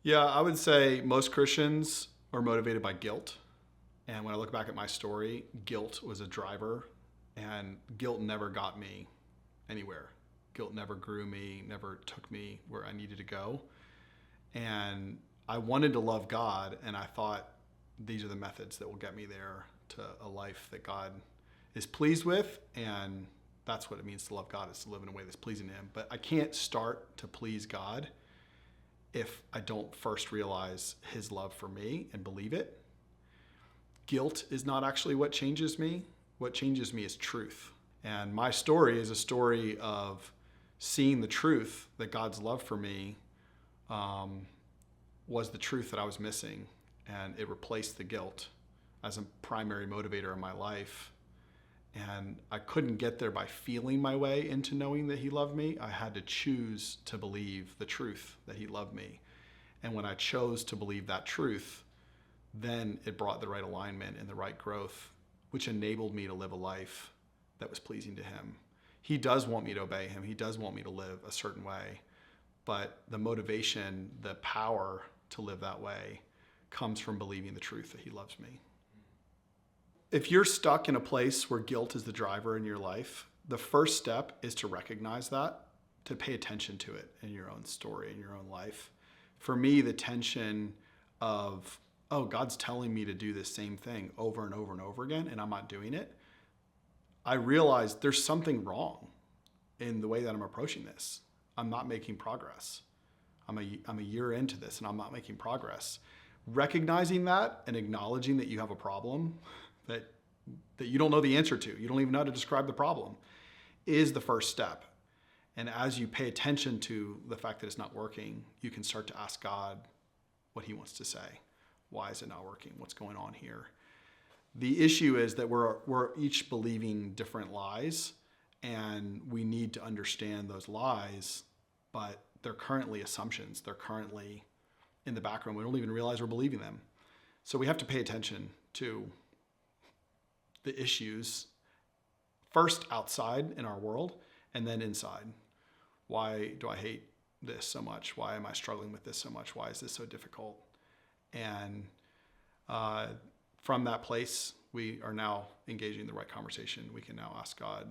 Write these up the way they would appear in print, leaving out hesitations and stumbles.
Yeah, I would say most Christians are motivated by guilt. And when I look back at my story, guilt was a driver, and guilt never got me anywhere. Guilt never grew me, never took me where I needed to go. And I wanted to love God, and I thought these are the methods that will get me there to a life that God is pleased with. And that's what it means to love God, is to live in a way that's pleasing to Him. But I can't start to please God if I don't first realize His love for me and believe it. Guilt is not actually what changes me. What changes me is truth. And my story is a story of seeing the truth that God's love for me was the truth that I was missing. And it replaced the guilt as a primary motivator in my life. And I couldn't get there by feeling my way into knowing that He loved me. I had to choose to believe the truth that He loved me. And when I chose to believe that truth, then it brought the right alignment and the right growth, which enabled me to live a life that was pleasing to Him. He does want me to obey Him. He does want me to live a certain way. But the motivation, the power to live that way comes from believing the truth that He loves me. If you're stuck in a place where guilt is the driver in your life, the first step is to recognize that, to pay attention to it in your own story, in your own life. For me, the tension of, oh, God's telling me to do this same thing over and over and over again, and I'm not doing it. I realized there's something wrong in the way that I'm approaching this. I'm not making progress. I'm a year into this and I'm not making progress. Recognizing that and acknowledging that you have a problem that you don't know the answer to, you don't even know how to describe the problem, is the first step. And as you pay attention to the fact that it's not working, you can start to ask God what He wants to say. Why is it not working? What's going on here? The issue is that we're each believing different lies, and we need to understand those lies, but they're currently assumptions. They're currently in the background. We don't even realize we're believing them. So we have to pay attention to the issues first outside in our world and then inside. Why do I hate this so much? Why am I struggling with this so much? Why is this so difficult? And from that place, we are now engaging in the right conversation. We can now ask God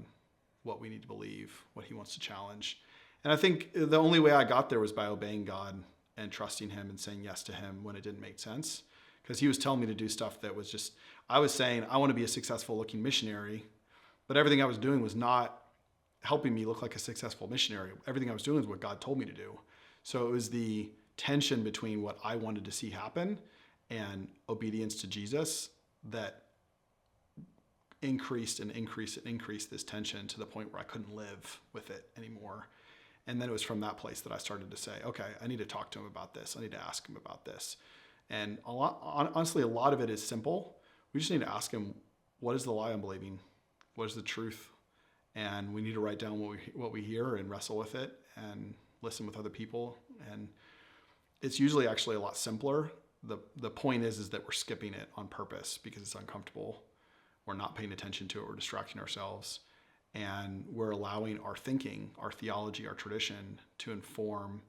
what we need to believe, what He wants to challenge. And I think the only way I got there was by obeying God and trusting Him and saying yes to Him when it didn't make sense. Because He was telling me to do stuff that was just, I was saying, I want to be a successful looking missionary, but everything I was doing was not helping me look like a successful missionary. Everything I was doing is what God told me to do. So it was the tension between what I wanted to see happen and obedience to Jesus that increased this tension to the point where I couldn't live with it anymore. And then it was from that place that I started to say, okay, I need to talk to Him about this. I need to ask Him about this. And honestly, a lot of it is simple. We just need to ask Him, what is the lie I'm believing? What is the truth? And we need to write down what we hear and wrestle with it and listen with other people. And it's usually actually a lot simpler. The point is that we're skipping it on purpose because it's uncomfortable. We're not paying attention to it. We're distracting ourselves. And we're allowing our thinking, our theology, our tradition to inform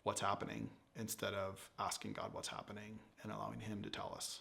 what's happening instead of asking God what's happening and allowing Him to tell us.